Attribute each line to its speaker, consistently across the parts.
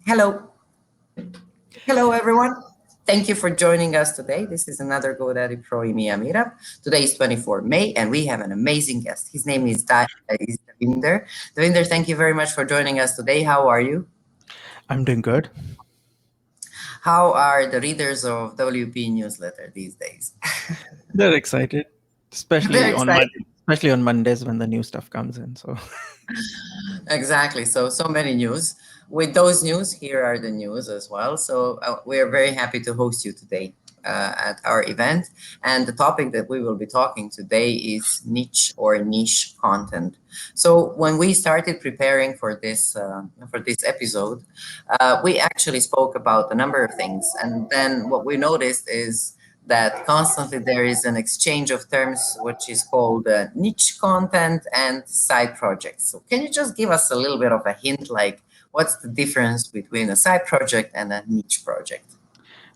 Speaker 1: Hello. Hello, everyone. Thank you for joining us today. This is another GoDaddy Pro EMEA Meetup. Today is 24 May, and we have an amazing guest. His name is Davinder. Davinder, thank you very much for joining us today. How are you?
Speaker 2: I'm doing good.
Speaker 1: How are the readers of WP newsletter these days?
Speaker 2: They're excited,
Speaker 1: They're excited.
Speaker 2: especially on Mondays when the new stuff comes in. So
Speaker 1: Exactly. So many news. With those news, here are the news as well. So we are very happy to host you today at our event. And the topic that we will be talking today is niche or niche content. So when we started preparing for this episode, we actually spoke about a number of things. And then what we noticed is that constantly there is an exchange of terms which is called niche content and side projects. So can you just give us a little bit of a hint, like what's the difference between a side project and a niche project?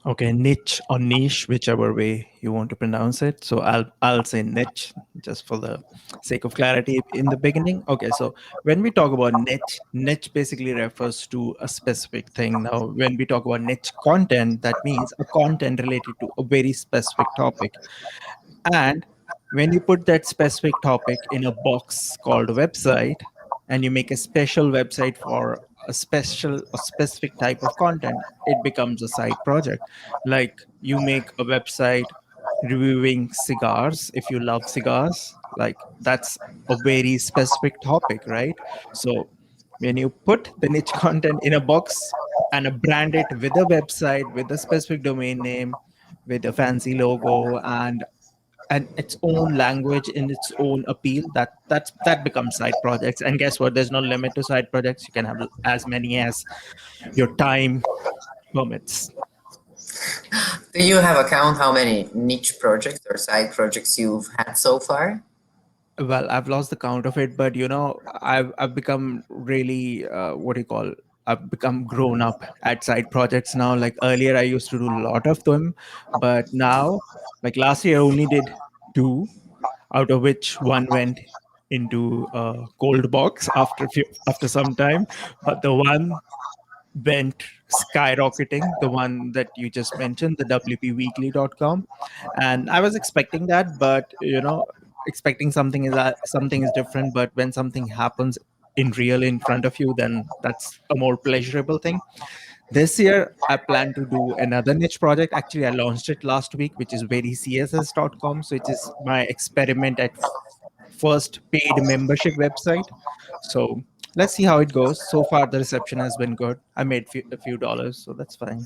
Speaker 2: okay, niche or niche, whichever way you want to pronounce it. So I'll say niche just for the sake of clarity in the beginning. Okay, so when we talk about niche basically refers to a specific thing. Now, when we talk about niche content, that means a content related to a very specific topic. And when you put that specific topic in a box called a website, and you make a special website for a specific type of content, it becomes a side project. Like you make a website reviewing cigars. If you love cigars, like that's a very specific topic, right? So when you put the niche content in a box and brand it with a website with a specific domain name, with a fancy logo and its own language in its own appeal, that becomes side projects. And guess what, there's no limit to side projects. You can have as many as your time permits.
Speaker 1: Do you have a count how many niche projects or side projects you've had so far?
Speaker 2: Well, I've lost the count of it, but I've become really what do you call, I've become grown up at side projects now. Like earlier I used to do a lot of them, but now, like last year I only did two, out of which one went into a cold box after some time. But the one went skyrocketing, the one that you just mentioned, the wpweekly.com. And I was expecting that, but expecting something is something is different. But when something happens in real in front of you, then that's a more pleasurable thing. This year, I plan to do another niche project. Actually, I launched it last week, which is verycss.com. So it is my experiment at first paid membership website. So let's see how it goes. So far, the reception has been good. I made a few dollars, so that's fine.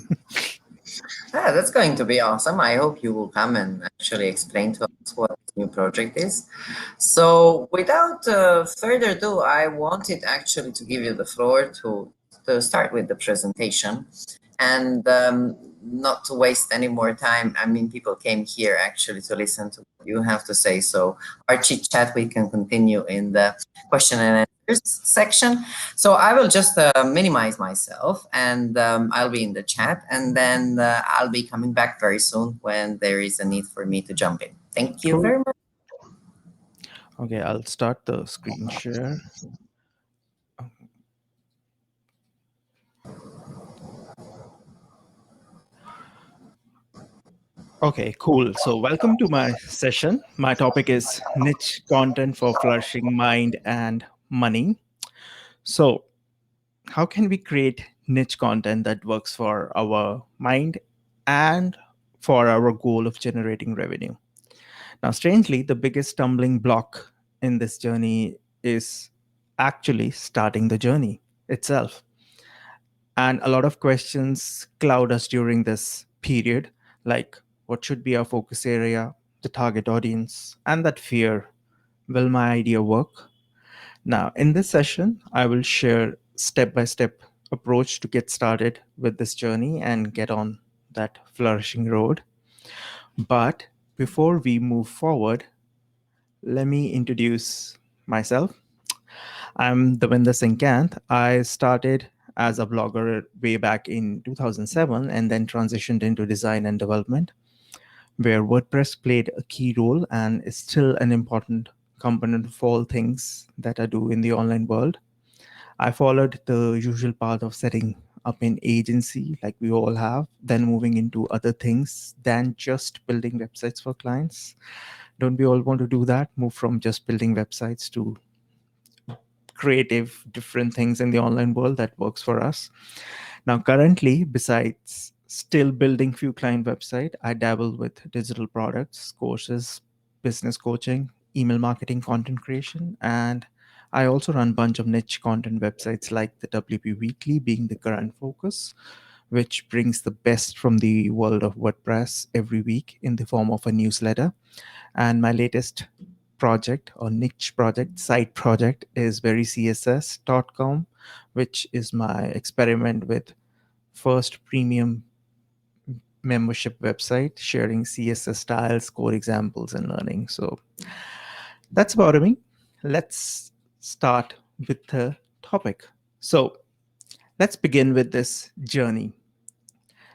Speaker 1: Yeah, that's going to be awesome. I hope you will come and actually explain to us what this new project is. So, without further ado, I wanted actually to give you the floor to start with the presentation and not to waste any more time. I mean, people came here actually to listen to what you have to say. So, our chit chat we can continue in the question and answers section. So I will just minimize myself and I'll be in the chat and then I'll be coming back very soon when there is a need for me to jump in. Thank you
Speaker 2: Cool.
Speaker 1: very much.
Speaker 2: Okay, I'll start the screen share. Okay, cool. So, welcome to my session. My topic is niche content for flourishing mind and money. So, how can we create niche content that works for our mind and for our goal of generating revenue? Now, strangely, the biggest stumbling block in this journey is actually starting the journey itself. And a lot of questions cloud us during this period, like what should be our focus area, the target audience, and that fear, will my idea work? Now, in this session, I will share step-by-step approach to get started with this journey and get on that flourishing road. But before we move forward, let me introduce myself. I'm Davinder Singh Kainth. I started as a blogger way back in 2007 and then transitioned into design and development, where WordPress played a key role and is still an important component of all things that I do in the online world. I followed the usual path of setting up in agency like we all have, then moving into other things than just building websites for clients? Don't we all want to do that? Move from just building websites to creative different things in the online world that works for us. Now currently, besides still building few client website, I dabble with digital products, courses, business coaching, email marketing, content creation, and I also run a bunch of niche content websites like the WP Weekly being the current focus, which brings the best from the world of WordPress every week in the form of a newsletter. And my latest project or niche project, side project, is verycss.com, which is my experiment with first premium membership website sharing CSS styles, code examples, and learning. So that's about me. Let's start with the topic. So let's begin with this journey.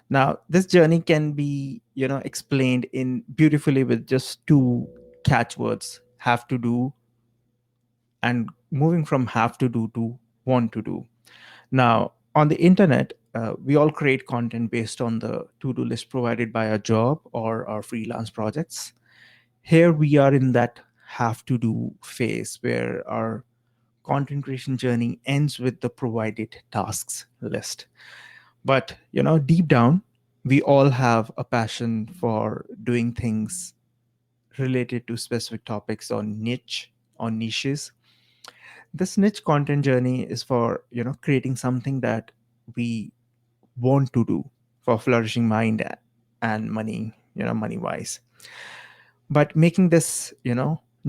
Speaker 2: Now, this journey can be, explained in beautifully with just two catchwords: have to do, and moving from have to do to want to do. Now, on the internet, we all create content based on the to-do list provided by our job or our freelance projects. Here we are in that have to do phase where our content creation journey ends with the provided tasks list. But, deep down, we all have a passion for doing things related to specific topics or niches. This niche content journey is for, creating something that we want to do for flourishing mind and money, money wise. But making this,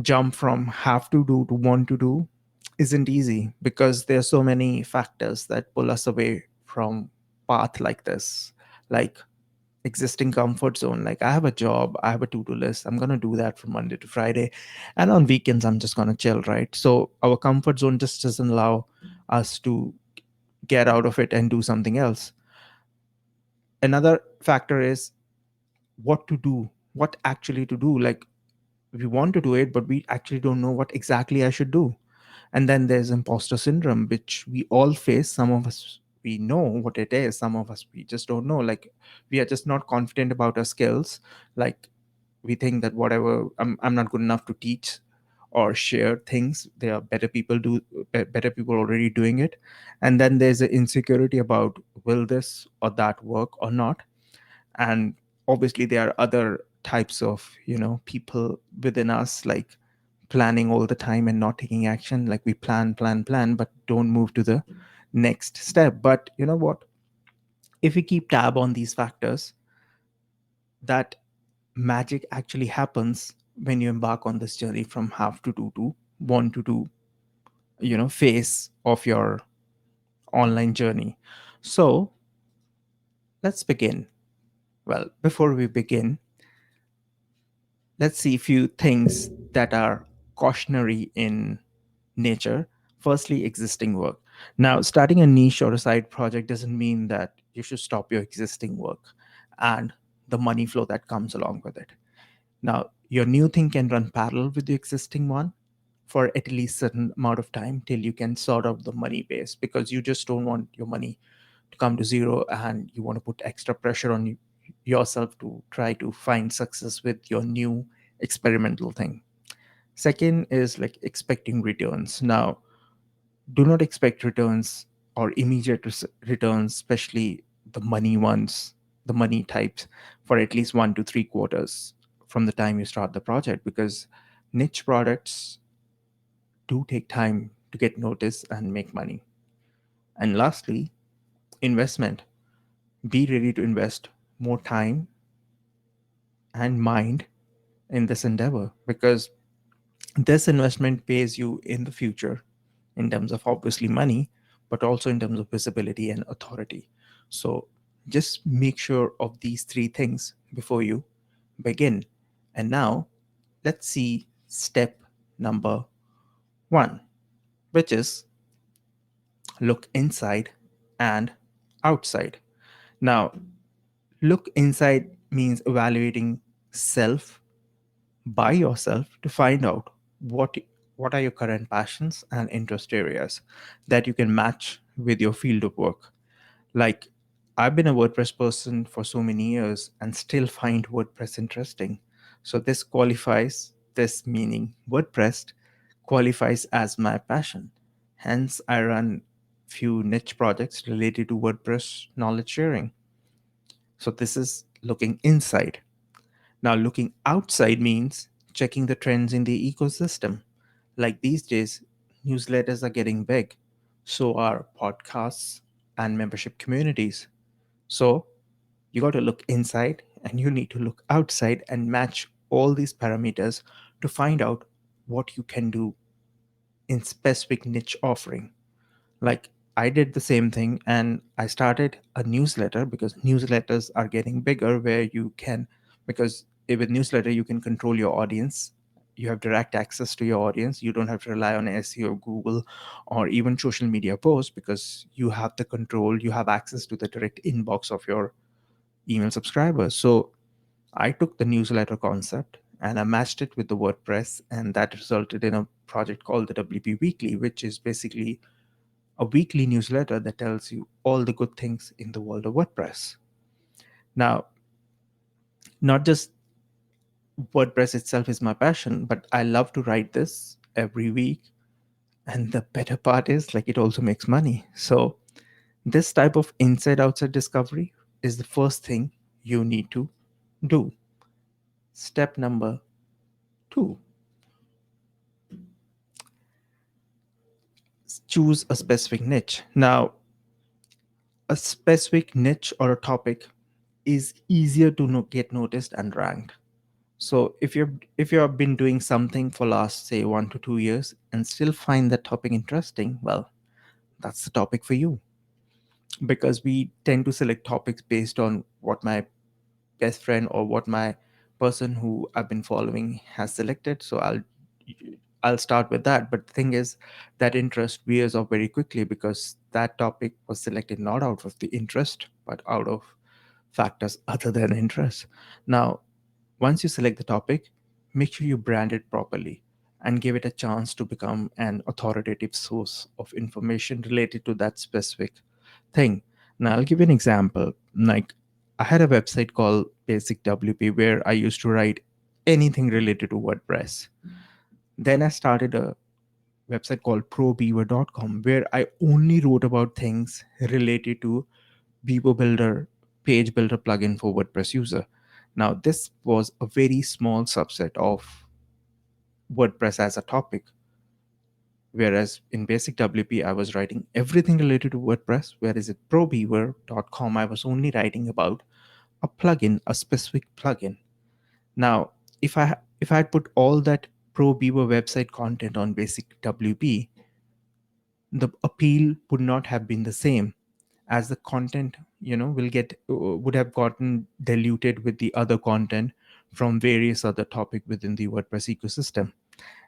Speaker 2: jump from have to do to want to do isn't easy because there are so many factors that pull us away from path like this, like existing comfort zone. Like, I have a job, I have a to-do list, I'm going to do that from Monday to Friday, and on weekends I'm just going to chill, right? So our comfort zone just doesn't allow us to get out of it and do something else. Another factor is what to do, what actually to do. Like, we want to do it, but we actually don't know what exactly I should do. And then there's imposter syndrome, which we all face. Some of us, we know what it is, some of us we just don't know. Like, we are just not confident about our skills. Like, we think that whatever, I'm not good enough to teach or share things. There are better people already doing it. And then there's an insecurity about, will this or that work or not? And obviously there are other types of, people within us, like planning all the time and not taking action. Like, we plan, but don't move to the next step. But you know what, if we keep tab on these factors, that magic actually happens when you embark on this journey from have to do to want to do, phase of your online journey. So let's begin. Well, before we begin, let's see a few things that are cautionary in nature. Firstly, existing work. Now, starting a niche or a side project doesn't mean that you should stop your existing work and the money flow that comes along with it. Now, your new thing can run parallel with the existing one for at least certain amount of time till you can sort out the money base, because you just don't want your money to come to zero and you want to put extra pressure on yourself to try to find success with your new experimental thing. Second is like expecting returns. Now, do not expect returns or immediate returns, especially the money ones, the money types, for at least 1 to 3 quarters from the time you start the project, because niche products do take time to get noticed and make money. And lastly, investment. Be ready to invest more time and mind in this endeavor, because this investment pays you in the future in terms of obviously money, but also in terms of visibility and authority. So just make sure of these three things before you begin. And now let's see step number one, which is look inside and outside. Now, look inside means evaluating self by yourself to find out what are your current passions and interest areas that you can match with your field of work. Like, I've been a WordPress person for so many years and still find WordPress interesting. So this qualifies, this meaning WordPress qualifies as my passion. Hence, I run few niche projects related to WordPress knowledge sharing. So this is looking inside. Now, looking outside means checking the trends in the ecosystem. Like these days, newsletters are getting big, so are podcasts and membership communities. So you got to look inside and you need to look outside and match all these parameters to find out what you can do in specific niche offering. Like I did the same thing and I started a newsletter because newsletters are getting bigger where you can, because with newsletter you can control your audience. You have direct access to your audience. You don't have to rely on SEO, Google, or even social media posts because you have the control, you have access to the direct inbox of your email subscribers. So I took the newsletter concept and I matched it with the WordPress, and that resulted in a project called the WP Weekly, which is basically a weekly newsletter that tells you all the good things in the world of WordPress. Now, not just WordPress itself is my passion, but I love to write this every week. And the better part is, like, it also makes money. So, this type of inside outside discovery is the first thing you need to do. Step number two, choose a specific niche. Now, a specific niche or a topic is easier to get noticed and ranked. So if you have been doing something for last say 1 to 2 years and still find that topic interesting, well, that's the topic for you. Because we tend to select topics based on what my best friend or what my person who I've been following has selected. So I'll start with that. But the thing is that interest veers off very quickly because that topic was selected not out of the interest, but out of factors other than interest. Now, once you select the topic, make sure you brand it properly and give it a chance to become an authoritative source of information related to that specific thing. Now, I'll give you an example. Like, I had a website called Basic WP where I used to write anything related to WordPress. Then I started a website called probeaver.com where I only wrote about things related to Beaver Builder, page builder plugin for WordPress user. Now, this was a very small subset of WordPress as a topic, whereas in Basic WP, I was writing everything related to WordPress, whereas at probeaver.com, I was only writing about a plugin, a specific plugin. Now, if I had put all that ProBeaver website content on Basic WP, the appeal would not have been the same, as the content would have gotten diluted with the other content from various other topic within the WordPress ecosystem.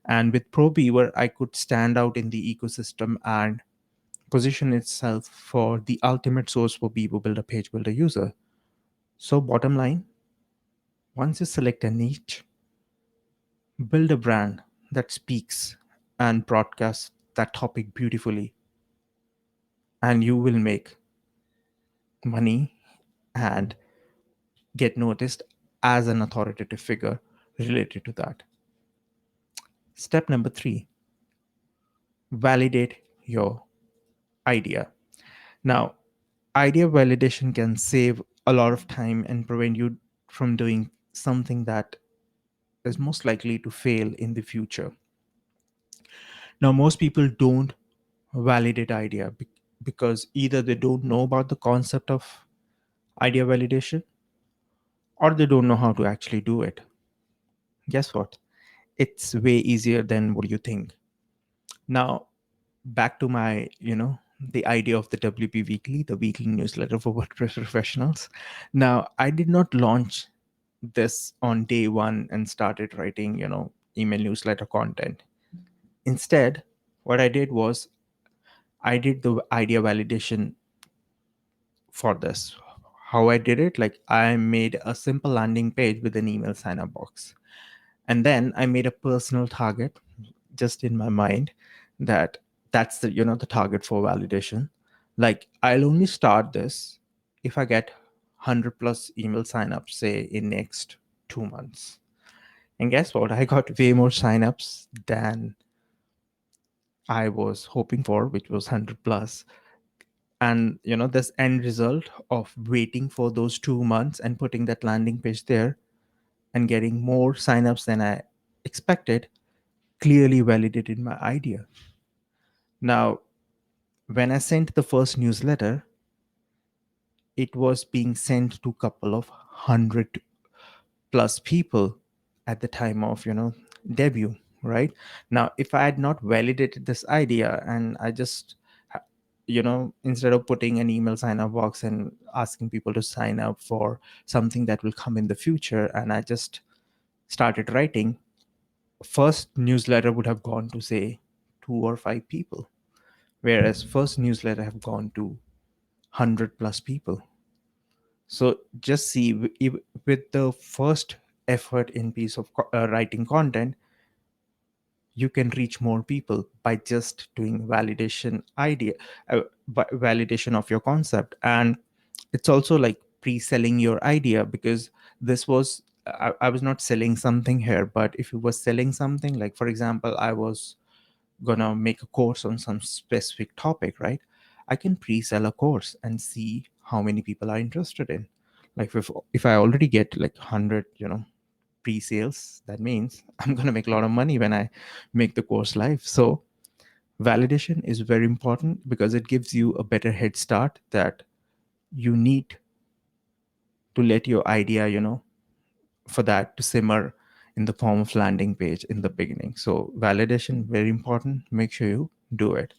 Speaker 2: And with ProBeaver, I could stand out in the ecosystem and position itself for the ultimate source for Beaver Builder page builder user. So bottom line, once you select a niche, build a brand that speaks and broadcasts that topic beautifully, and you will make money and get noticed as an authoritative figure related to that. Step number three, validate your idea. Now, idea validation can save a lot of time and prevent you from doing something that is most likely to fail in the future. Now, most people don't validate idea because either they don't know about the concept of idea validation or they don't know how to actually do it. Guess what? It's way easier than what you think. Now, back to my, the idea of the WP Weekly, the weekly newsletter for WordPress professionals. Now, I did not launch this on day one and started writing, email newsletter content. Instead, what I did was I did the idea validation for this. How I did it, like I made a simple landing page with an email sign up box. And then I made a personal target just in my mind that that's the target for validation. Like, I'll only start this if I get 100 plus email signups, say in next 2 months. And guess what? I got way more signups than I was hoping for, which was 100 plus. And this end result of waiting for those 2 months and putting that landing page there and getting more signups than I expected clearly validated my idea. Now, when I sent the first newsletter, it was being sent to a couple of 100 plus people at the time of debut. Right now, if I had not validated this idea and I just instead of putting an email sign up box and asking people to sign up for something that will come in the future, and I just started writing, first newsletter would have gone to say 2 or 5 people, whereas first newsletter have gone to 100 plus people. So just see, with the first effort in piece of writing content, you can reach more people by just doing validation of your concept. And it's also like pre-selling your idea, because this was I was not selling something here, but if you were selling something, like for example, I was gonna make a course on some specific topic, right? I can pre-sell a course and see how many people are interested in. Like, if I already get like 100 pre-sales, that means I'm going to make a lot of money when I make the course live. So validation is very important because it gives you a better head start that you need to let your idea, for that to simmer in the form of landing page in the beginning. So validation, very important. Make sure you do it.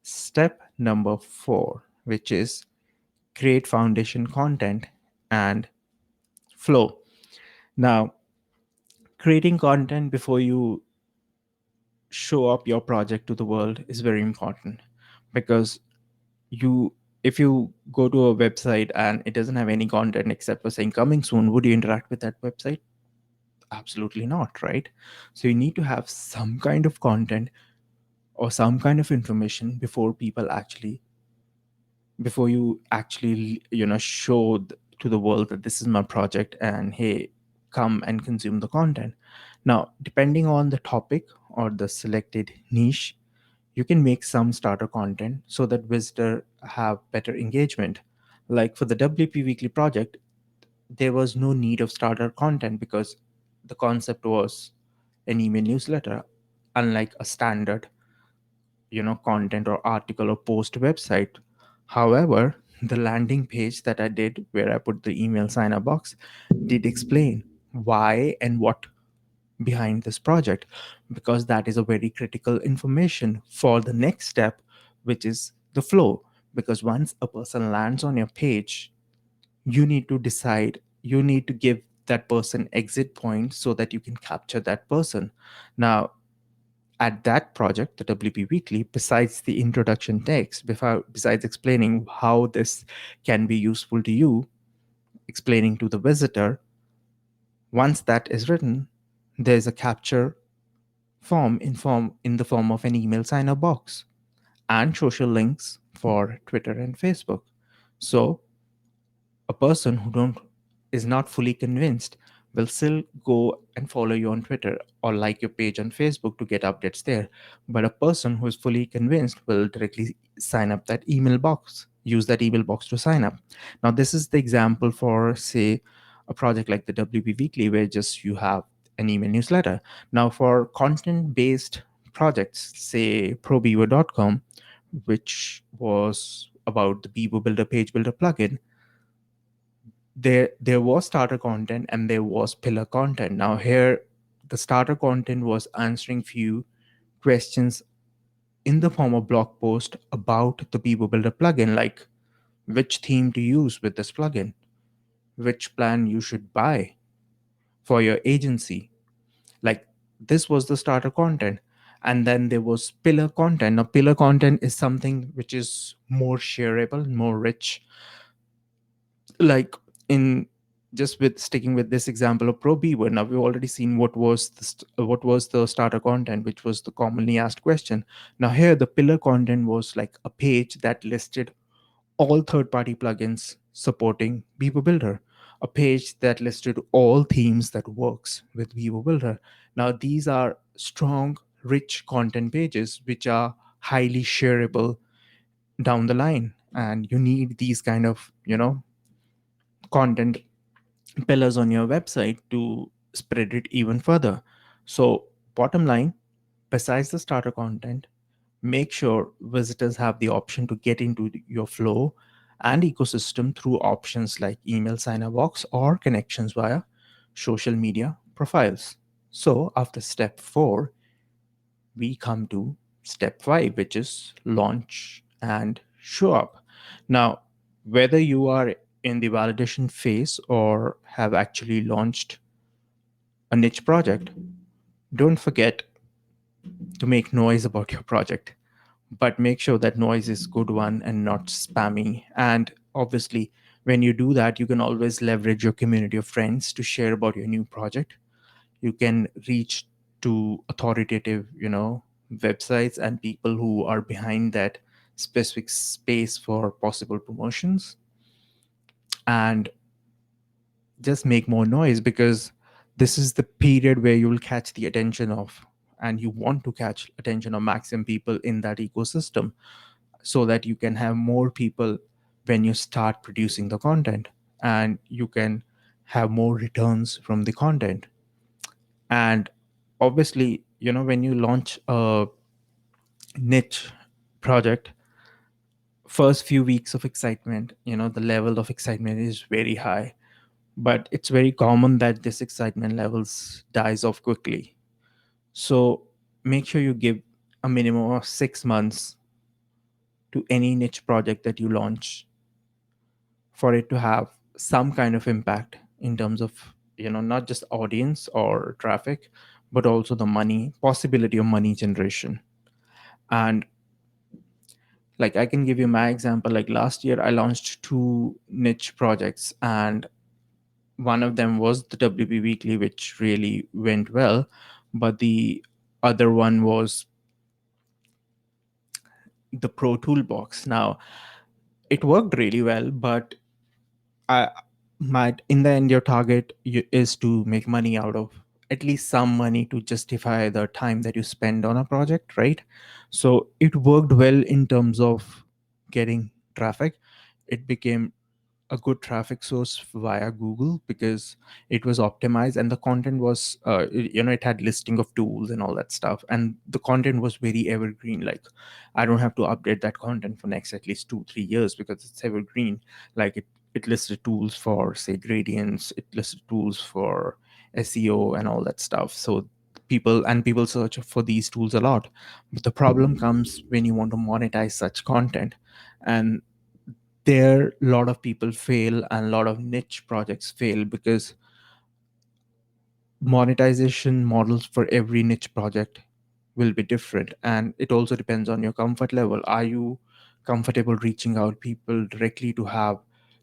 Speaker 2: Step number 4, which is create foundation content and flow. Now, creating content before you show up your project to the world is very important, because you if you go to a website and it doesn't have any content except for saying coming soon, would you interact with that website? Absolutely not, right? So you need to have some kind of content or some kind of information before you actually show to the world that this is my project and hey, come and consume the content. Now, depending on the topic or the selected niche, you can make some starter content so that visitor have better engagement. Like for the WP weekly project, there was no need of starter content because the concept was an email newsletter, unlike a standard content or article or post website. However, the landing page that I did, where I put the email sign up box, did explain why and what behind this project, because that is a very critical information for the next step, which is the flow. Because once a person lands on your page, you need to give that person exit point so that you can capture that person. Now, at that project, the WP Weekly, besides the introduction text, besides explaining how this can be useful to you, explaining to the visitor, once that is written, there's a capture in the form of an email sign up box and social links for Twitter and Facebook. So a person who don't is not fully convinced will still go and follow you on Twitter or like your page on Facebook to get updates there. But a person who is fully convinced will directly sign up that email box, use that email box to sign up. Now, this is the example for, say, a project like the WP Weekly, where just you have an email newsletter. Now, for content based projects, say probeaver.com, which was about the Beaver Builder page builder plugin, there was starter content and there was pillar content. Now here, the starter content was answering few questions in the form of blog post about the Beaver Builder plugin, like which theme to use with this plugin, which plan you should buy for your agency. Like, this was the starter content. And then there was pillar content. Now pillar content is something which is more shareable, more rich. Like, in just with sticking with this example of Pro Beaver, now we've already seen what was the starter content, which was the commonly asked question. Now here, the pillar content was like a page that listed all third-party plugins supporting Beaver Builder, a page that listed all themes that works with Beaver Builder. Now, these are strong, rich content pages which are highly shareable down the line, and you need these kind of content pillars on your website to spread it even further. So, bottom line, besides the starter content, make sure visitors have the option to get into your flow and ecosystem through options like email sign-up box or connections via social media profiles. So, after step 4, we come to step 5, which is launch and show up. Now, whether you are in the validation phase or have actually launched a niche project, don't forget to make noise about your project, but make sure that noise is good one and not spammy. And obviously, when you do that, you can always leverage your community of friends to share about your new project. You can reach to authoritative websites and people who are behind that specific space for possible promotions, and just make more noise, because this is the period where you will catch the attention of, and you want to catch attention of maximum people in that ecosystem, so that you can have more people when you start producing the content, and you can have more returns from the content. And obviously, when you launch a niche project, first few weeks of excitement, the level of excitement is very high, but it's very common that this excitement levels dies off quickly. So make sure you give a minimum of 6 months to any niche project that you launch for it to have some kind of impact in terms of not just audience or traffic, but also the money possibility of money generation. And like, I can give you my example. Like, last year I launched two niche projects, and one of them was the WP Weekly, which really went well, but the other one was the Pro Toolbox. Now, it worked really well, but I might, in the end, your target is to make money out of, at least some money to justify the time that you spend on a project, right? So it worked well in terms of getting traffic. It became a good traffic source via Google because it was optimized, and the content was it had listing of tools and all that stuff, and the content was very evergreen. Like, I don't have to update that content for next at least 2-3 years because it's evergreen. Like, it listed tools for, say, gradients, it listed tools for SEO and all that stuff. So people search for these tools a lot. But the problem comes when you want to monetize such content, and there a lot of people fail and a lot of niche projects fail because monetization models for every niche project will be different, and it also depends on your comfort level. Are you comfortable reaching out people directly to have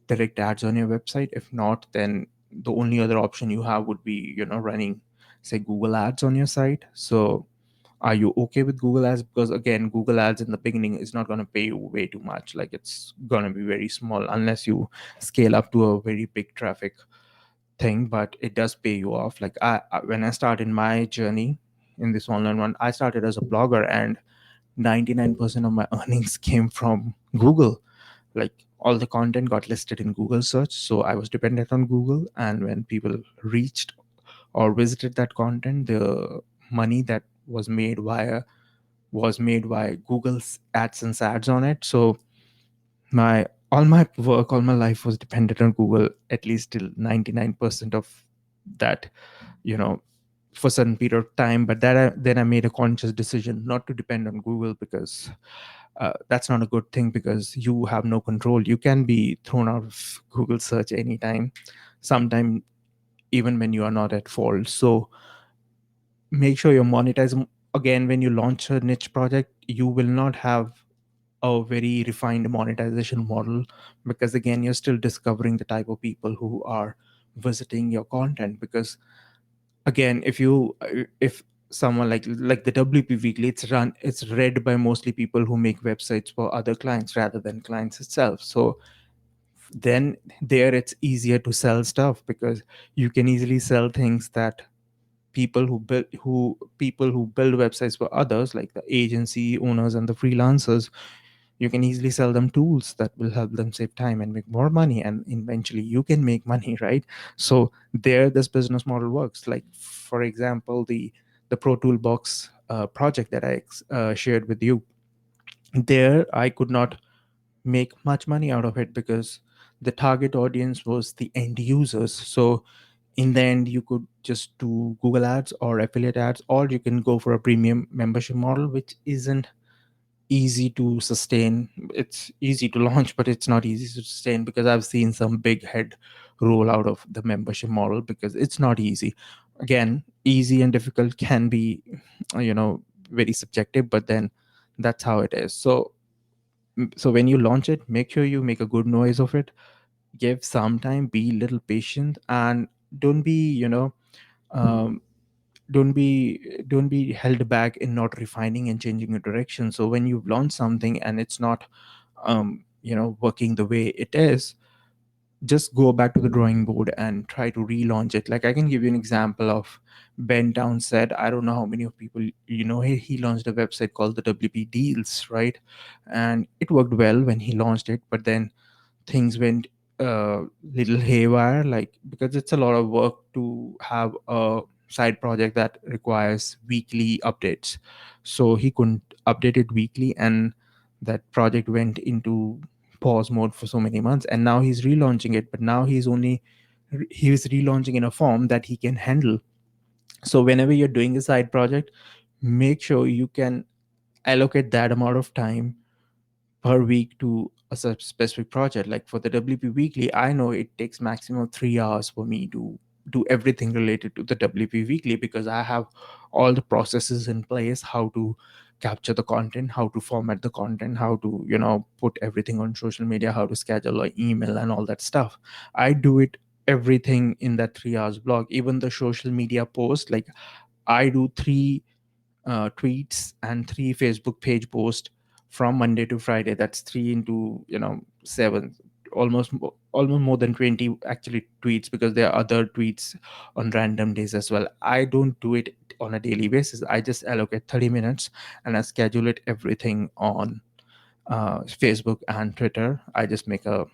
Speaker 2: direct ads on your website? If not, then the only other option you have would be running, say, Google ads on your site. So are you okay with Google ads? Because again, Google ads in the beginning is not going to pay you way too much. Like, it's going to be very small unless you scale up to a very big traffic thing, but it does pay you off. Like, when I started my journey in this online one, I started as a blogger, and 99% of my earnings came from Google. Like, all the content got listed in Google search, so I was dependent on Google. And when people reached or visited that content, the money that was made by Google's AdSense ads on it. So my all my work, all my life was dependent on Google, at least till 99% of that, you know, for certain period of time. But then I made a conscious decision not to depend on Google, because that's not a good thing, because you have no control. You can be thrown out of Google search anytime, sometime even when you are not at fault. So make sure you monetize. Again, when you launch a niche project, you will not have a very refined monetization model, because again, you're still discovering the type of people who are visiting your content. Because again, if someone like the WP Weekly, it's read by mostly people who make websites for other clients rather than clients itself. So then there it's easier to sell stuff because you can easily sell things that people who build websites for others, like the agency owners and the freelancers. You can easily sell them tools that will help them save time and make more money, and eventually you can make money, right? So there this business model works. Like for example, the Pro Toolbox project that I shared with you, there I could not make much money out of it because the target audience was the end users. So in the end, you could just do Google ads or affiliate ads, or you can go for a premium membership model, which isn't easy to sustain. It's easy to launch, but it's not easy to sustain because I've seen some big head roll out of the membership model because it's not easy. Again, easy and difficult can be, very subjective, but then that's how it is. So when you launch it, make sure you make a good noise of it. Give some time, be a little patient, and don't be um, don't be held back in not refining and changing your direction. So when you've launched something and it's not working the way it is, just go back to the drawing board and try to relaunch it. Like I can give you an example of Ben Townsend. I don't know how many of people he launched a website called the WP Deals, right? And it worked well when he launched it, but then things went little haywire, like because it's a lot of work to have a side project that requires weekly updates. So he couldn't update it weekly, and that project went into pause mode for so many months, and now he's relaunching it, but now he's relaunching in a form that he can handle. So whenever you're doing a side project, make sure you can allocate that amount of time per week to a specific project. Like for the WP Weekly, I know it takes maximum 3 hours for me to do everything related to the WP Weekly because I have all the processes in place, how to capture the content, how to format the content, how to put everything on social media, how to schedule an email and all that stuff. I do it everything in that 3 hours block. Even the social media post, like I do three tweets and three Facebook page posts from Monday to Friday. That's three into 7, almost more than 20 actually tweets, because there are other tweets on random days as well. I don't do it on a daily basis. I just allocate 30 minutes and I schedule it everything on Facebook and Twitter. I just make a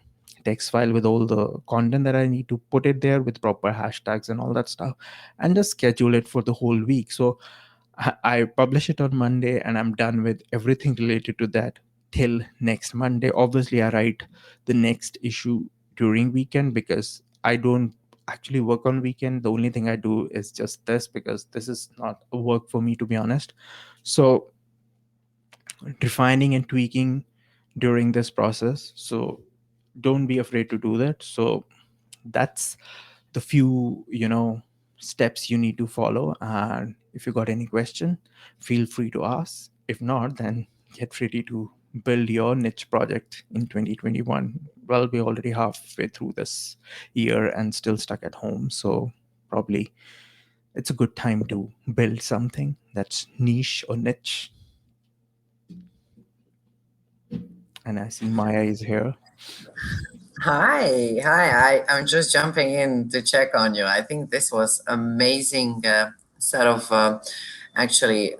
Speaker 2: text file with all the content that I need to put it there with proper hashtags and all that stuff, and just schedule it for the whole week. So I publish it on Monday and I'm done with everything related to that till next Monday. Obviously, I write the next issue during weekend because I don't actually work on weekend. The only thing I do is just this because this is not a work for me, to be honest. So refining and tweaking during this process. So don't be afraid to do that. So that's the few steps you need to follow. And if you got any question, feel free to ask. If not, then get ready to build your niche project in 2021. Well, we're already halfway through this year and still stuck at home, so probably it's a good time to build something that's niche or niche. And I see Maya is here.
Speaker 1: Hi. I'm just jumping in to check on you. I think this was amazing set of actually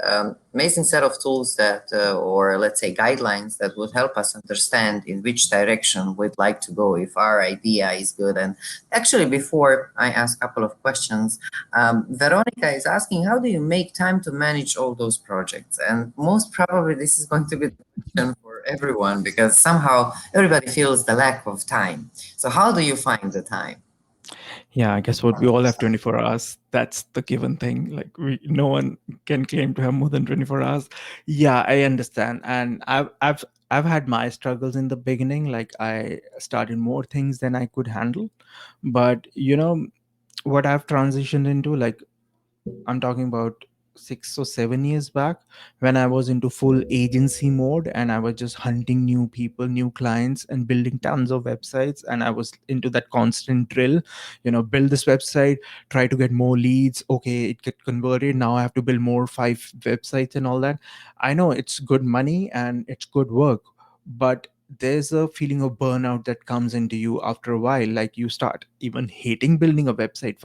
Speaker 1: amazing set of tools that, or let's say guidelines that would help us understand in which direction we'd like to go if our idea is good. And actually, before I ask a couple of questions, Veronica is asking, how do you make time to manage all those projects? And most probably this is going to be the question for everyone because somehow everybody feels the lack of time. So how do you find the time?
Speaker 2: Yeah, I guess what we all have 24 hours. That's the given thing. Like no one can claim to have more than 24 hours. Yeah, I understand. And I've had my struggles in the beginning. Like I started more things than I could handle. But what I've transitioned into, like I'm talking about 6 or 7 years back, when I was into full agency mode and I was just hunting new people, new clients, and building tons of websites. And I was into that constant drill, build this website, try to get more leads. Okay, it get converted. Now I have to build more 5 websites and all that. I know it's good money and it's good work, but there's a feeling of burnout that comes into you after a while. Like you start even hating building a website,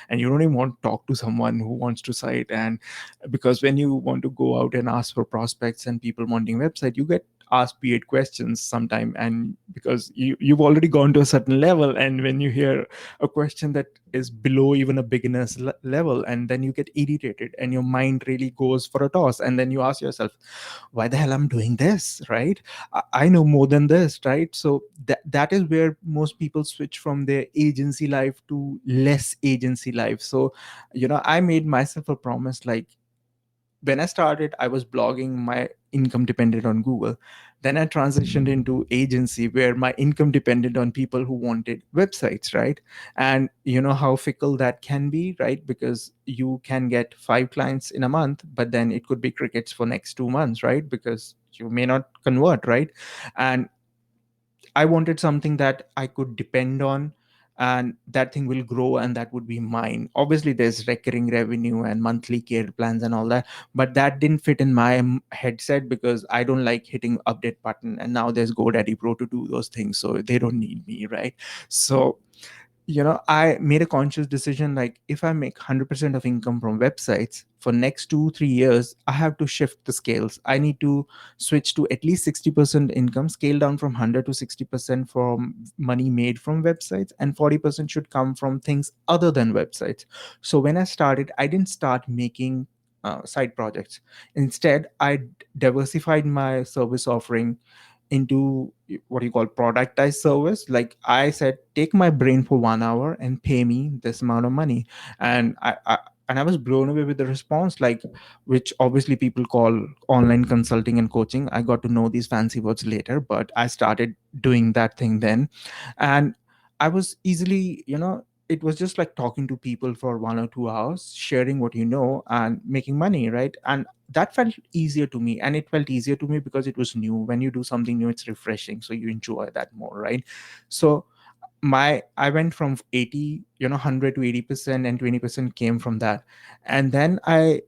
Speaker 2: and you don't even want to talk to someone who wants to site. And because when you want to go out and ask for prospects and people wanting website, you get asked weird questions sometime, and because you've already gone to a certain level, and when you hear a question that is below even a beginner's level, and then you get irritated and your mind really goes for a toss, and then you ask yourself, why the hell I'm doing this, right? I know more than this, right? So that is where most people switch from their agency life to less agency life. So I made myself a promise. Like when I started, I was blogging, my income depended on Google. Then I transitioned into agency where my income depended on people who wanted websites, right? And you know how fickle that can be, right? Because you can get 5 clients in a month, but then it could be crickets for next 2 months, right? Because you may not convert, right? And I wanted something that I could depend on, and that thing will grow, and that would be mine. Obviously, there's recurring revenue and monthly care plans and all that, but that didn't fit in my headset because I don't like hitting update button. And now there's GoDaddy Pro to do those things, so they don't need me, right? So I made a conscious decision, like if I make 100% of income from websites for next 2 3 years, I have to shift the scales. I need to switch to at least 60% income, scale down from 100 to 60% from money made from websites, and 40% should come from things other than websites. So when I started, I didn't start making side projects. Instead, I diversified my service offering into what you call productized service. Like I said, take my brain for 1 hour and pay me this amount of money. And I was blown away with the response, like, which obviously people call online consulting and coaching. I got to know these fancy words later, but I started doing that thing then. And I was easily, it was just like talking to people for 1 or 2 hours, sharing what you know and making money, right? And that felt easier to me. And it felt easier to me because it was new. When you do something new, it's refreshing, so you enjoy that more, right? So I went from 80, 100 to 80%, and 20% came from that. And then I,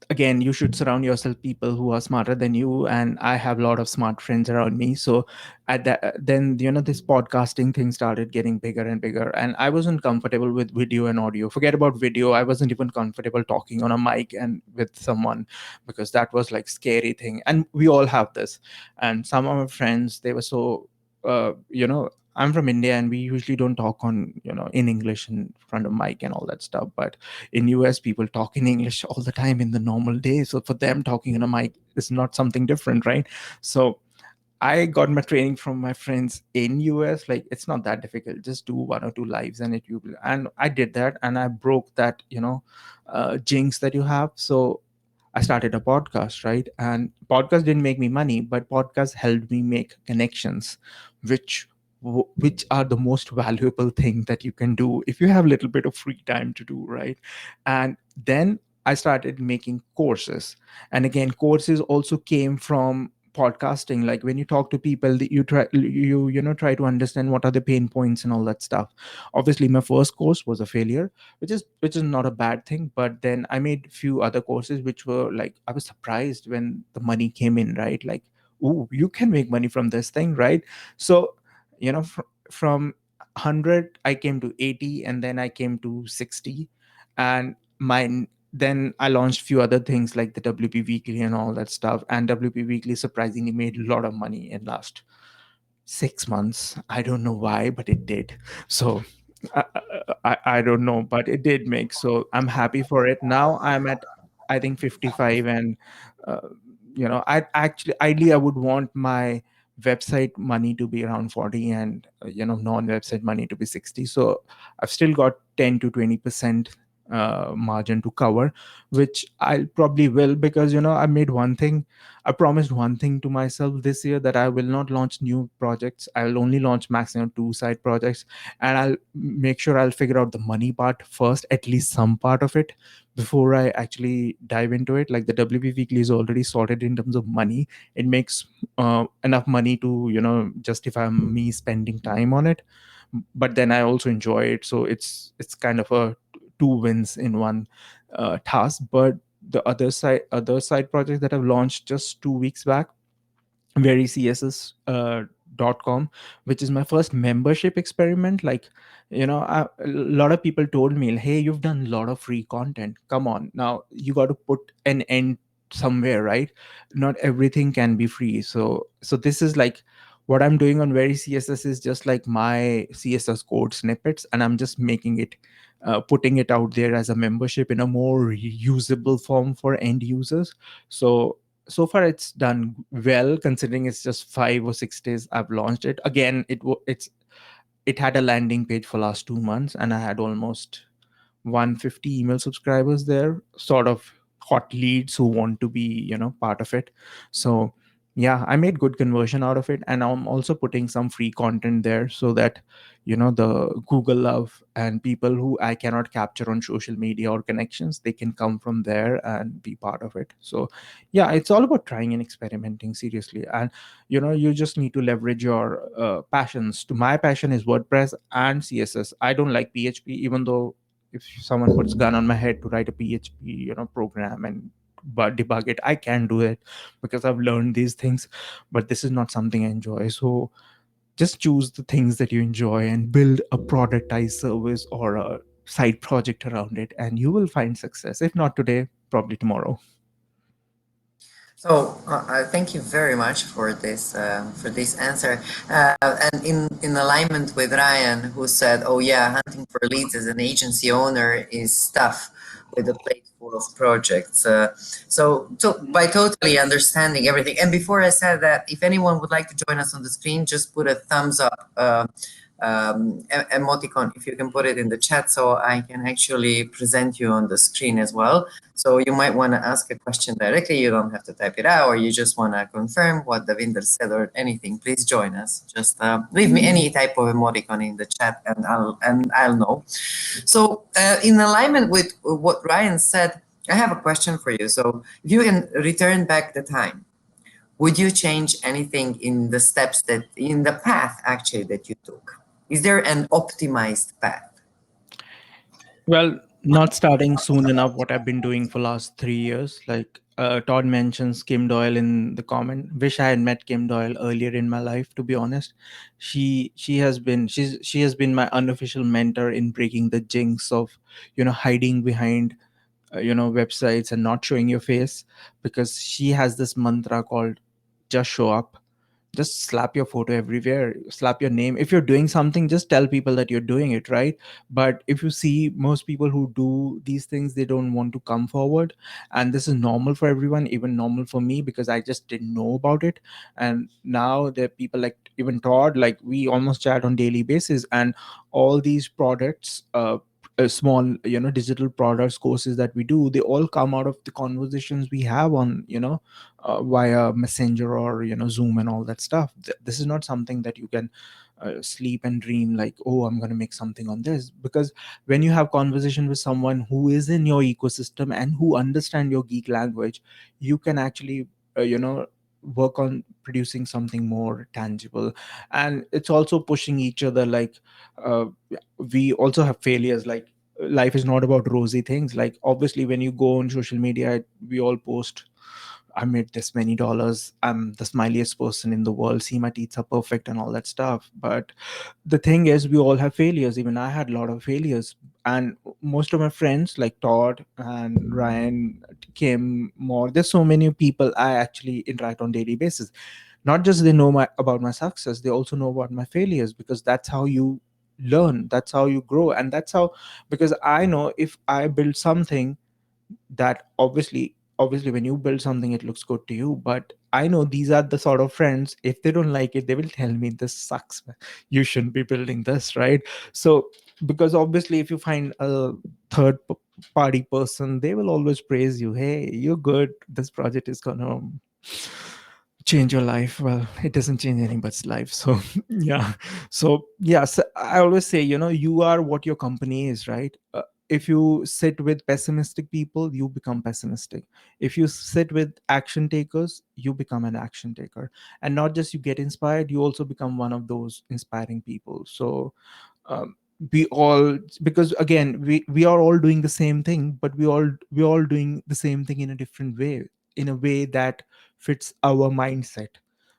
Speaker 2: again, you should surround yourself people who are smarter than you, and I have a lot of smart friends around me. So at that, then this podcasting thing started getting bigger and bigger, and I wasn't comfortable with video and audio. Forget about video, I wasn't even comfortable talking on a mic and with someone, because that was like scary thing. And we all have this. And some of my friends, they were so I'm from India, and we usually don't talk on in English in front of mic and all that stuff. But in US, people talk in English all the time in the normal day, so for them, talking on a mic is not something different, right? So I got my training from my friends in US. Like it's not that difficult, just do 1 or 2 lives and it you will. And I did that, and I broke that jinx that you have. So I started a podcast, right? And podcast didn't make me money, but podcast helped me make connections, which which are the most valuable thing that you can do if you have a little bit of free time to do, right? And then I started making courses. And again, courses also came from podcasting. Like when you talk to people, you try try to understand what are the pain points and all that stuff. Obviously my first course was a failure, which is not a bad thing. But then I made few other courses which were like, I was surprised when the money came in, right? Like, oh, you can make money from this thing, right? So from 100 I came to 80, and then I came to 60. And my then I launched few other things like the WP Weekly and all that stuff. And WP Weekly surprisingly made a lot of money in last 6 months. I don't know why, but it did. So I don't know, but it did make. So I'm happy for it. Now I'm at, I think, 55. And uh, I actually, ideally, I would want my website money to be around 40, and non-website money to be 60. So I've still got 10 to 20% margin to cover, which I probably will, because I made one thing. I promised one thing to myself this year, that I will not launch new projects. I will only launch maximum two side projects, and I'll make sure I'll figure out the money part first, at least some part of it, before I actually dive into it. Like the WP Weekly is already sorted in terms of money. It makes enough money to justify me spending time on it, but then I also enjoy it, so it's kind of a two wins in one task. But the other side project that I've launched just 2 weeks back, very css dot com, which is my first membership experiment. Like, a lot of people told me, hey, you've done a lot of free content, come on, now you got to put an end somewhere, right? Not everything can be free. So this is like, what I'm doing on very css is just like my css code snippets, and I'm just making it, putting it out there as a membership in a more usable form for end users. So far it's done well, considering it's just 5 or 6 days I've launched it. Again, it had a landing page for last 2 months, and I had almost 150 email subscribers there, sort of hot leads who want to be part of it. So yeah, I made good conversion out of it, and I'm also putting some free content there, so that the Google love and people who I cannot capture on social media or connections, they can come from there and be part of it. So yeah, it's all about trying and experimenting seriously. And you just need to leverage your passions. To My passion is WordPress and CSS. I don't like PHP, even though if someone puts gun on my head to write a PHP program and but debug it, I can do it, because I've learned these things. But this is not something I enjoy. So just choose the things that you enjoy and build a productized service or a side project around it, and you will find success. If not today, probably tomorrow.
Speaker 1: So thank you very much for this answer. And in alignment with Ryan, who said, "Oh yeah, hunting for leads as an agency owner is tough with a plate full of projects." So by totally understanding everything, and before I said that, if anyone would like to join us on the screen, just put a thumbs up. Emoticon, if you can put it in the chat, so I can actually present you on the screen as well. So you might want to ask a question directly. You don't have to type it out, or you just want to confirm what Davinder said or anything. Please join us. Just leave me any type of emoticon in the chat, and I'll know. So in alignment with what Ryan said, I have a question for you. So if you can return back the time, would you change anything in the steps that in the path actually that you took? Is there an optimized path?
Speaker 2: Well, not starting soon enough what I've been doing for last 3 years. Like Todd mentions Kim Doyle in the comment. Wish I had met Kim Doyle earlier in my life. To be honest, she has been my unofficial mentor in breaking the jinx of hiding behind websites and not showing your face, because she has this mantra called just show up. Just slap your photo everywhere, slap your name. If you're doing something, just tell people that you're doing it, right? But if you see most people who do these things, they don't want to come forward. And this is normal for everyone, even normal for me, because I just didn't know about it. And now there are people like even Todd, like we almost chat on daily basis, and all these products, small digital products, courses that we do, they all come out of the conversations we have on via messenger or Zoom and all that stuff. This is not something that you can sleep and dream like, oh, I'm going to make something on this. Because when you have conversation with someone who is in your ecosystem and who understand your geek language, you can actually work on producing something more tangible. And it's also pushing each other. Like uh, we also have failures. Like life is not about rosy things. Like obviously when you go on social media, we all post, I made this many dollars, I'm the smiliest person in the world, see my teeth are perfect and all that stuff. But the thing is, we all have failures. Even I had a lot of failures. And most of my friends like Todd and Ryan, Kim, more, there's so many people I actually interact on daily basis. Not just they know about my success, they also know about my failures, because that's how you learn, that's how you grow. And that's how, because I know if I build something, that obviously when you build something it looks good to you, but I know these are the sort of friends, if they don't like it, they will tell me this sucks, man. You shouldn't be building this, right? So because obviously if you find a third party person, they will always praise you. Hey, you're good, this project is gonna change your life. Well, it doesn't change anybody's life. So yeah. So yes, I always say, you are what your company is, right? If you sit with pessimistic people, you become pessimistic. If you sit with action takers, you become an action taker. And not just you get inspired, you also become one of those inspiring people. So um, we all, because again, we are all doing the same thing, but we all doing the same thing in a different way, in a way that fits our mindset.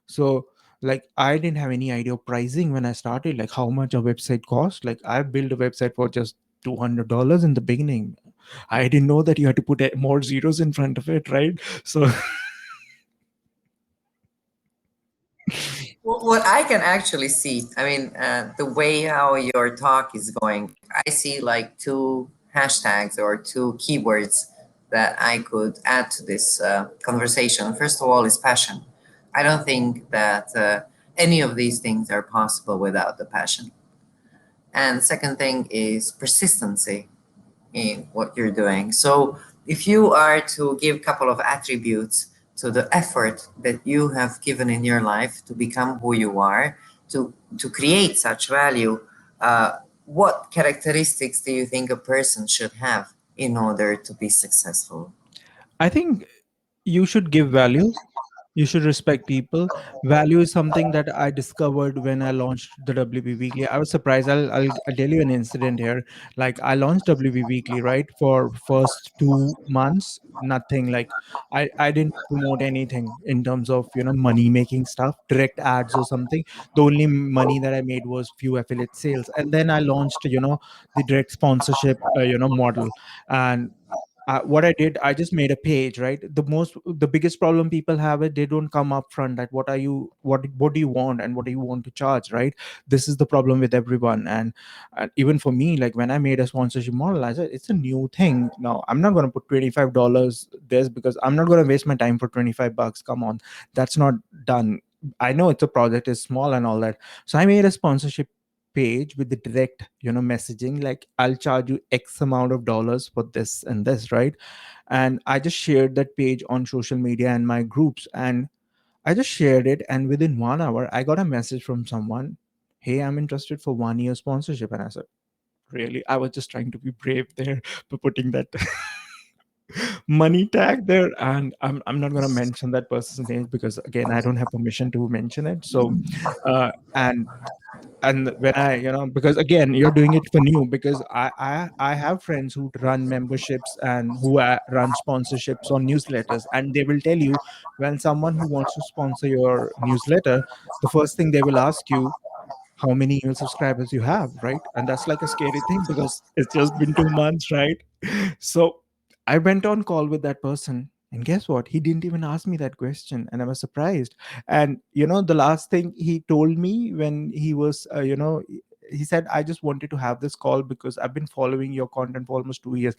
Speaker 2: So like, I didn't have any idea of pricing when I started, like how much a website cost. Like, I built a website for just $200 in the beginning. I didn't know that you had to put more zeros in front of it, right? So
Speaker 1: What I can actually see, I mean, the way how your talk is going, I see like two hashtags or two keywords that I could add to this conversation. First of all, is passion. I don't think that any of these things are possible without the passion. And second thing is persistency in what you're doing. So if you are to give a couple of attributes to the effort that you have given in your life to become who you are, to create such value, what characteristics do you think a person should have in order to be successful?
Speaker 2: I think you should give value. You should respect people. Value is something that I discovered when I launched the WB Weekly. I was surprised. I'll tell you an incident here. Like, I launched WB Weekly, right? For first 2 months, nothing. Like, I didn't promote anything in terms of, money making stuff, direct ads or something. The only money that I made was few affiliate sales. And then I launched, the direct sponsorship, model. And what I did, I just made a page, right? The biggest problem people have it, they don't come up front that what do you want and what do you want to charge, right? This is the problem with everyone. And even for me, like when I made a sponsorship model, I said it's a new thing. Now I'm not going to put $25 this, because I'm not going to waste my time for $25. Come on, that's not done. I know it's a project, is small and all that. So I made a sponsorship page with the direct messaging, like I'll charge you x amount of dollars for this and this, right? And I just shared that page on social media and my groups, and I just shared it, and within 1 hour I got a message from someone, hey, I'm interested for 1 year sponsorship. And I said, really? I was just trying to be brave there for putting that money tag there. And I'm not going to mention that person's name, because again, I don't have permission to mention it. So and when I, because again, you're doing it for new, because I have friends who run memberships and who run sponsorships on newsletters, and they will tell you, when someone who wants to sponsor your newsletter, the first thing they will ask you, how many email subscribers you have, right? And that's like a scary thing, because it's just been 2 months, right? So I went on call with that person, and guess what? He didn't even ask me that question, and I was surprised. And the last thing he told me when he was, he said, I just wanted to have this call because I've been following your content for almost 2 years.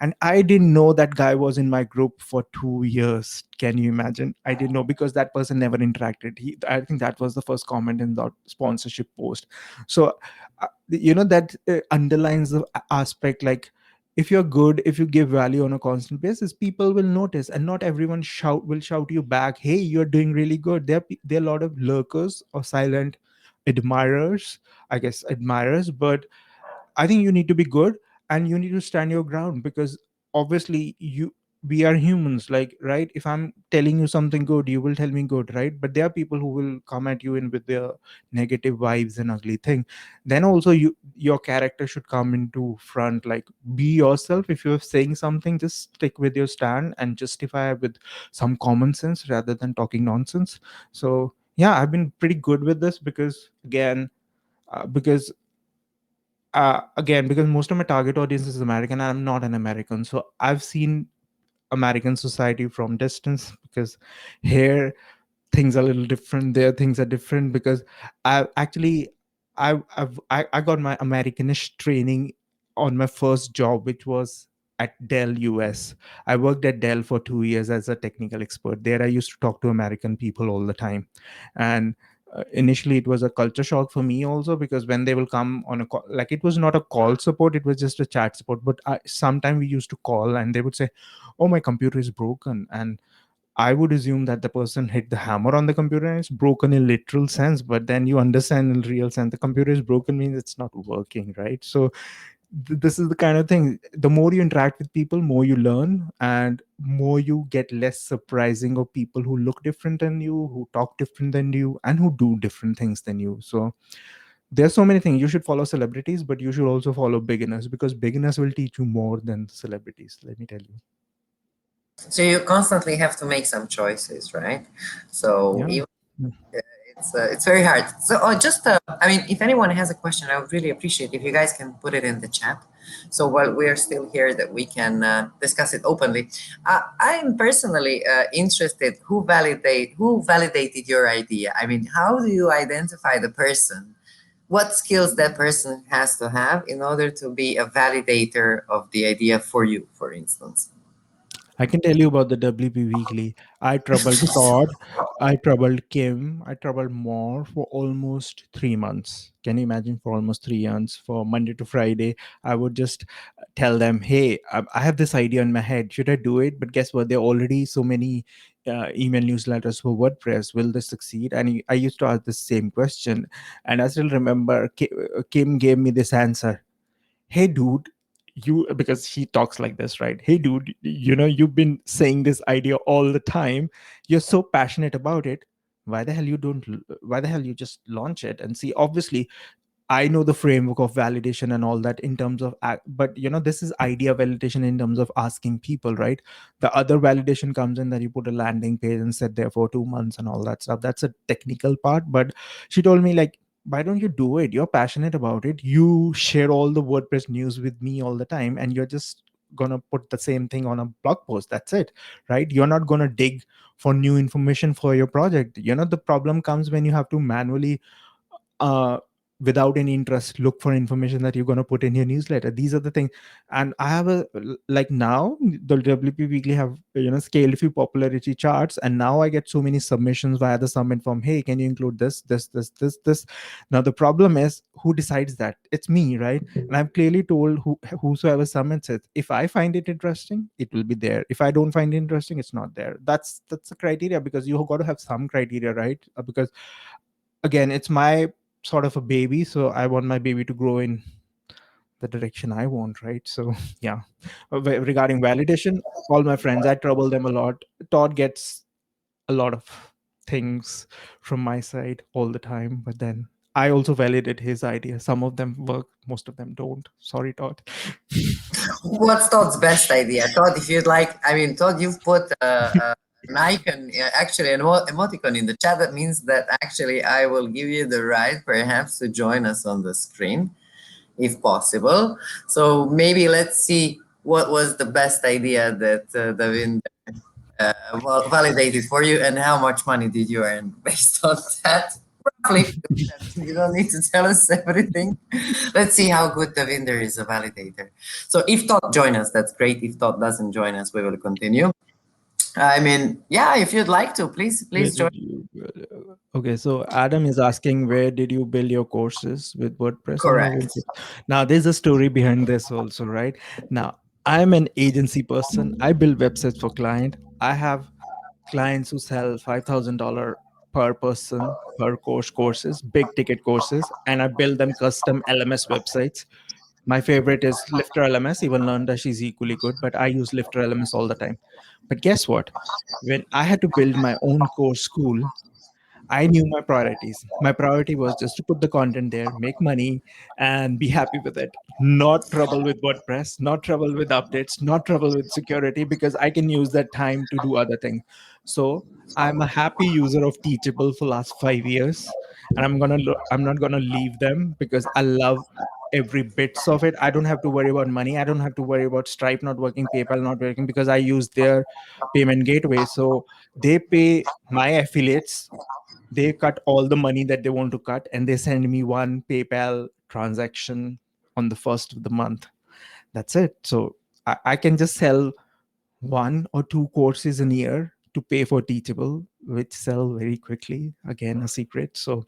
Speaker 2: And I didn't know that guy was in my group for 2 years. Can you imagine? I didn't know, because that person never interacted. I think that was the first comment in the sponsorship post. So, that underlines the aspect, like, if you're good, if you give value on a constant basis, people will notice, and not everyone will shout you back, hey, you're doing really good. There are a lot of lurkers or silent admirers, I guess admirers. But I think you need to be good, and you need to stand your ground, because obviously we are humans, like, right? If I'm telling you something good, you will tell me good, right? But there are people who will come at you in with their negative vibes and ugly thing. Then also, your character should come into front, like, be yourself. If you're saying something, just stick with your stand and justify with some common sense rather than talking nonsense. So yeah, I've been pretty good with this, because again, because most of my target audience is American, and I'm not an American. So I've seen American society from distance, because here things are a little different, there things are different. Because I actually, I got my Americanish training on my first job, which was at Dell US. I worked at Dell for 2 years as a technical expert. There I used to talk to American people all the time. And Initially it was a culture shock for me also, because when they will come on a call, like it was not a call support, it was just a chat support, but sometime we used to call and they would say, oh, my computer is broken. And I would assume that the person hit the hammer on the computer and it's broken in literal sense, but then you understand in real sense the computer is broken means it's not working, right? So this is the kind of thing, the more you interact with people, more you learn, and more you get less surprising of people who look different than you, who talk different than you, and who do different things than you. So there's so many things. You should follow celebrities, but you should also follow beginners, because beginners will teach you more than celebrities, let me tell you.
Speaker 1: So you constantly have to make some choices, right? So
Speaker 2: Yeah.
Speaker 1: even it's very hard. So just I mean, if anyone has a question, I would really appreciate if you guys can put it in the chat. So while we are still here, that we can discuss it openly. I'm personally interested who validated your idea. I mean, how do you identify the person? What skills that person has to have in order to be a validator of the idea for you, for instance?
Speaker 2: I can tell you about the WP Weekly. I troubled Todd, I troubled Kim, I troubled more for almost 3 months. Can you imagine? For almost 3 months, for Monday to Friday, I would just tell them, "Hey, I have this idea in my head. Should I do it?" But guess what? There are already so many email newsletters for WordPress. Will this succeed? And I used to ask the same question, and I still remember Kim gave me this answer. Hey dude, you, because he talks like this, right? Hey dude, you've been saying this idea all the time, you're so passionate about it, why the hell you just launch it and see? Obviously I know the framework of validation and all that in terms of but this is idea validation in terms of asking people, right? The other validation comes in that you put a landing page and sit there for 2 months and all that stuff. That's a technical part. But she told me, like, why don't you do it? You're passionate about it, you share all the WordPress news with me all the time, and you're just gonna put the same thing on a blog post. That's it, right? You're not gonna dig for new information for your project. The problem comes when you have to manually uh without any interest look for information that you're going to put in your newsletter. These are the things. And I have a, like, now the WP Weekly have scaled a few popularity charts, and now I get so many submissions via the submit form. Hey, can you include this? Now the problem is, who decides that? It's me, right? And I've clearly told whosoever submits it, if I find it interesting, it will be there. If I don't find it interesting, it's not there. That's the criteria, because you got to have some criteria, right? Because again, it's my sort of a baby, so I want my baby to grow in the direction I want, right? So yeah. Regarding validation, all my friends, I trouble them a lot. Todd gets a lot of things from my side all the time, but then I also validate his idea. Some of them work, most of them don't. Sorry, Todd.
Speaker 1: What's Todd's best idea? Todd, if you'd like, I mean, Todd, you've put an icon, actually an emoticon in the chat. That means that actually I will give you the right, perhaps, to join us on the screen, if possible. So maybe let's see what was the best idea that Davinder validated for you, and how much money did you earn based on that? Roughly, you don't need to tell us everything. Let's see how good Davinder is a validator. So if Todd join us, that's great. If Todd doesn't join us, we will continue. I mean, yeah, if you'd like to,
Speaker 2: Where
Speaker 1: please join.
Speaker 2: did you Okay, so Adam is asking, where did you build your courses with WordPress or Maven?
Speaker 1: Correct.
Speaker 2: Now there's a story behind this also, right? Now I'm an agency person. I build websites for client. I have clients who sell $5,000 per person per courses, big ticket courses, and I build them custom LMS websites. My favorite is Lifter LMS. Even Learndash is equally good, but I use Lifter LMS all the time. But guess what? When I had to build my own course school, I knew my priorities. My priority was just to put the content there, make money, and be happy with it. Not trouble with WordPress, not trouble with updates, not trouble with security, because I can use that time to do other things. So I'm a happy user of Teachable for last 5 years, and I'm not gonna leave them because I love every bits of it. I don't have to worry about money. I don't have to worry about Stripe not working, PayPal not working, because I use their payment gateway. So they pay my affiliates, they cut all the money that they want to cut, and they send me one PayPal transaction on the first of the month. That's it. So I can just sell one or two courses in a year to pay for Teachable, which sell very quickly. Again, a secret. So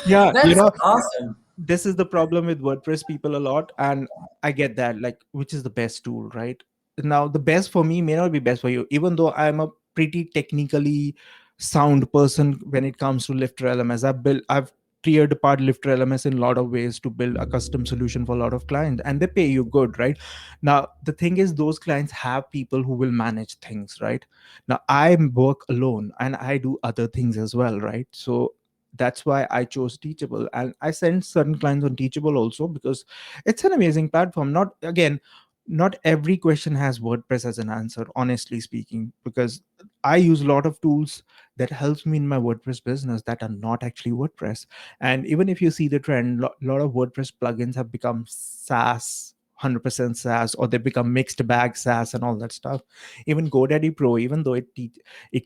Speaker 2: yeah,
Speaker 1: That's awesome.
Speaker 2: this is the problem with WordPress people a lot, and I get that. Like, which is the best tool, right? Now, the best for me may not be best for you, even though I'm a pretty technically sound person when it comes to Lifter LMS. I've cleared apart Lifter LMS in a lot of ways to build a custom solution for a lot of clients, and they pay you good, right? Now, the thing is, those clients have people who will manage things, right? Now, I work alone and I do other things as well, right? So that's why I chose Teachable, and I send certain clients on Teachable also because it's an amazing platform. Not again, not every question has WordPress as an answer, honestly speaking, because I use a lot of tools that helps me in my WordPress business that are not actually WordPress. And even if you see the trend, lot of WordPress plugins have become SaaS, 100% SaaS, or they become mixed bag SaaS and all that stuff. Even GoDaddy Pro, even though it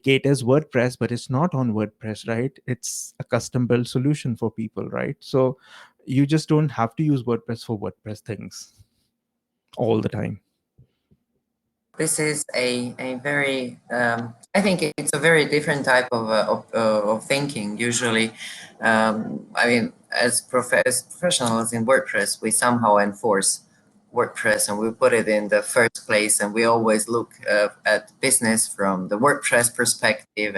Speaker 2: caters WordPress, but it's not on WordPress, right? It's a custom built solution for people, right? So you just don't have to use WordPress for WordPress things all the time.
Speaker 1: This is a very, I think it's a very different type of thinking. Usually, I mean, as professionals in WordPress, we somehow enforce WordPress and we put it in the first place, and we always look at business from the WordPress perspective.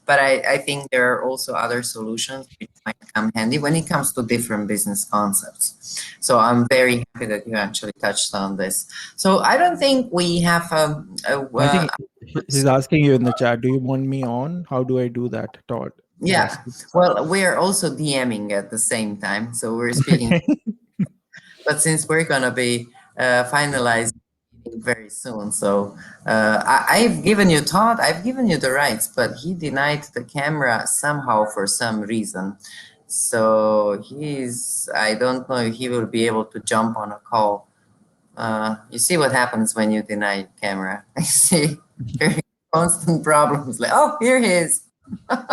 Speaker 1: But I think there are also other solutions which might come handy when it comes to different business concepts. So I'm very happy that you actually touched on this. So I don't think we have
Speaker 2: I think he's asking you in the chat, do you want me on? How do I do that, Todd? He's
Speaker 1: yeah.
Speaker 2: asking.
Speaker 1: Well, we are also DMing at the same time, so we're speaking.
Speaker 2: Okay.
Speaker 1: But since we're gonna be finalizing very soon, so I've given you Todd, I've given you the rights, but he denied the camera somehow for some reason. So I don't know if he will be able to jump on a call. You see what happens when you deny camera. I see constant problems. Like, oh, here he is.
Speaker 2: No,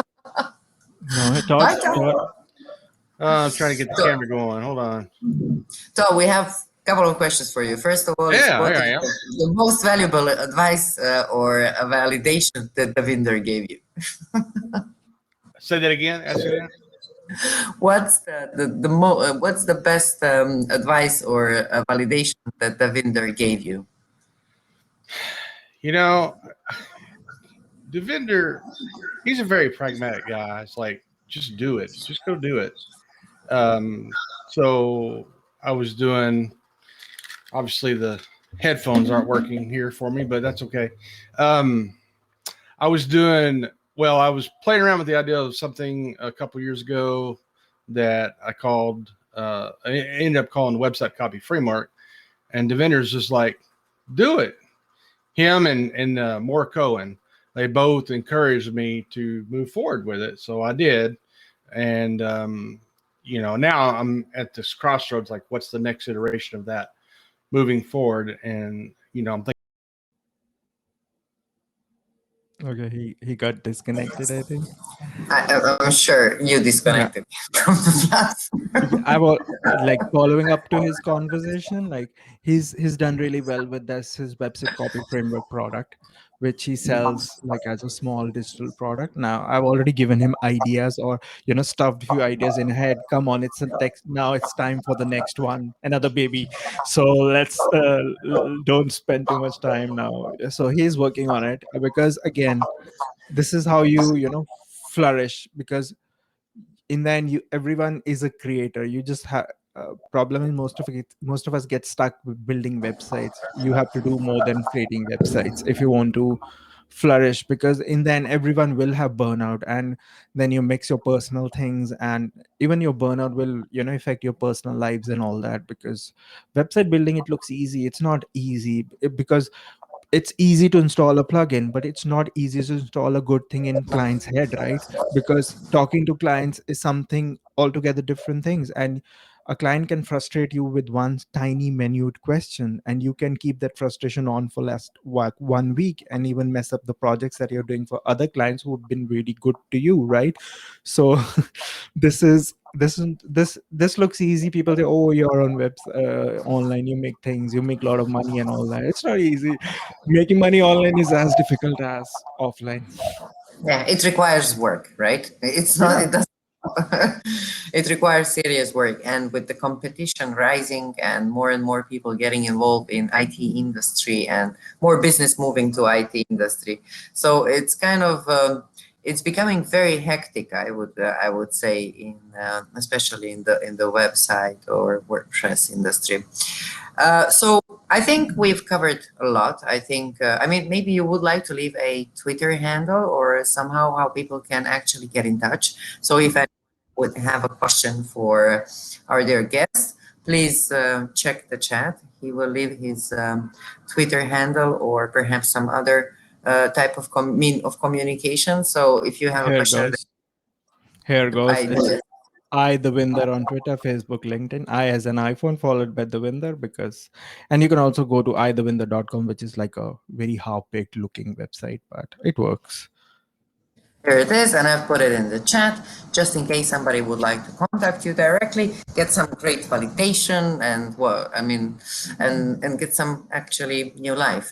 Speaker 2: Todd,
Speaker 1: Hi, Todd.
Speaker 2: Todd.
Speaker 3: I'm trying to get the camera going. Hold on.
Speaker 1: Todd, we have a couple of questions for you. First of all, is
Speaker 3: Yeah,
Speaker 1: what
Speaker 3: here
Speaker 1: is
Speaker 3: I am.
Speaker 1: the most valuable advice or a validation that Davinder gave you?
Speaker 3: Say that again. Ask it again.
Speaker 1: What's what's the best advice or validation that Davinder gave you?
Speaker 3: You know, Davinder, he's a very pragmatic guy. It's like, just do it. Just go do it. So I was doing, obviously the headphones aren't working here for me, but that's okay. I was doing, well, I was playing around with the idea of something a couple years ago that I ended up calling Website Copy Framework. And Davinder's just like, do it. Him and Moore Cohen, they both encouraged me to move forward with it. So I did. And, now I'm at this crossroads, like, what's the next iteration of that moving forward? And, I'm thinking.
Speaker 2: Okay, he got disconnected, I think.
Speaker 1: I'm sure you disconnected from the platform.
Speaker 2: I was like following up to his conversation. Like he's done really well with this his website copy framework product, which he sells like as a small digital product. Now I've already given him ideas or stuffed a few ideas in head. Come on, it's a text. Now it's time for the next one, another baby. So let's don't spend too much time now. So he's working on it because again, this is how you flourish because in the end everyone is a creator. You just have problem is most of us get stuck with building websites. You have to do more than creating websites if you want to flourish, because in the end everyone will have burnout, and then you mix your personal things, and even your burnout will affect your personal lives and all that. Because website building, it looks easy, it's not easy because it's easy to install a plugin, but it's not easy to install a good thing in client's head, right? Because talking to clients is something altogether different things, and a client can frustrate you with one tiny minute question, and you can keep that frustration on for last 1 week and even mess up the projects that you're doing for other clients who have been really good to you, right? So this is this looks easy. People say, oh, you're on webs online, you make things, you make a lot of money and all that. It's not easy. Making money online is as difficult as offline.
Speaker 1: Yeah, it requires work, right? It's not,
Speaker 2: Yeah.
Speaker 1: it doesn't, it requires serious work. And with the competition rising and more people getting involved in IT industry and more business moving to IT industry. So it's kind of, it's becoming very hectic, I would say, in especially in the website or WordPress industry. So I think we've covered a lot. I think, I mean, maybe you would like to leave a Twitter handle or somehow how people can actually get in touch. So if anyone would have a question for our dear guest, please check the chat. He will leave his Twitter handle or perhaps some other type of mean of communication. So if you have a
Speaker 2: Here
Speaker 1: question,
Speaker 2: goes. Here goes. It's
Speaker 1: I
Speaker 2: Davinder on Twitter, Facebook, LinkedIn. I as an iPhone followed by Davinder because, and you can also go to idavinder.com, which is like a very half-baked looking website, but it works.
Speaker 1: Here it is, and I've put it in the chat just in case somebody would like to contact you directly, get some great validation, and well, I mean, and get some actually new life.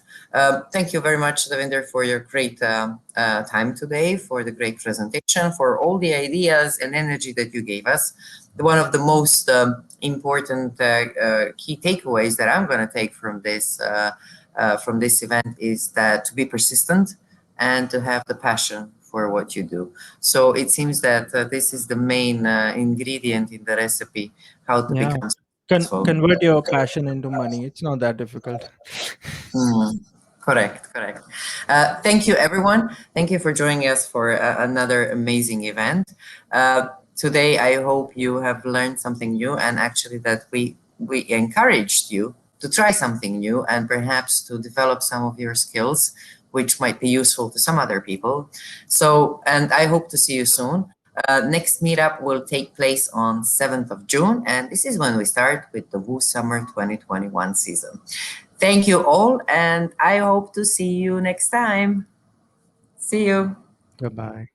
Speaker 1: Thank you very much, Davinder, for your great time today, for the great presentation, for all the ideas and energy that you gave us. One of the most important key takeaways that I'm going to take from this event is that to be persistent and to have the passion for what you do. So it seems that this is the main ingredient in the recipe, how to
Speaker 2: Yeah.
Speaker 1: become successful.
Speaker 2: Convert your passion into money. It's not that difficult.
Speaker 1: Correct. Thank you, everyone. Thank you for joining us for another amazing event. Today, I hope you have learned something new and actually that we encouraged you to try something new and perhaps to develop some of your skills, which might be useful to some other people. So, and I hope to see you soon. Next meetup will take place on 7th of June, and this is when we start with the Woo Summer 2021 season. Thank you all, and I hope to see you next time. See you.
Speaker 2: Goodbye.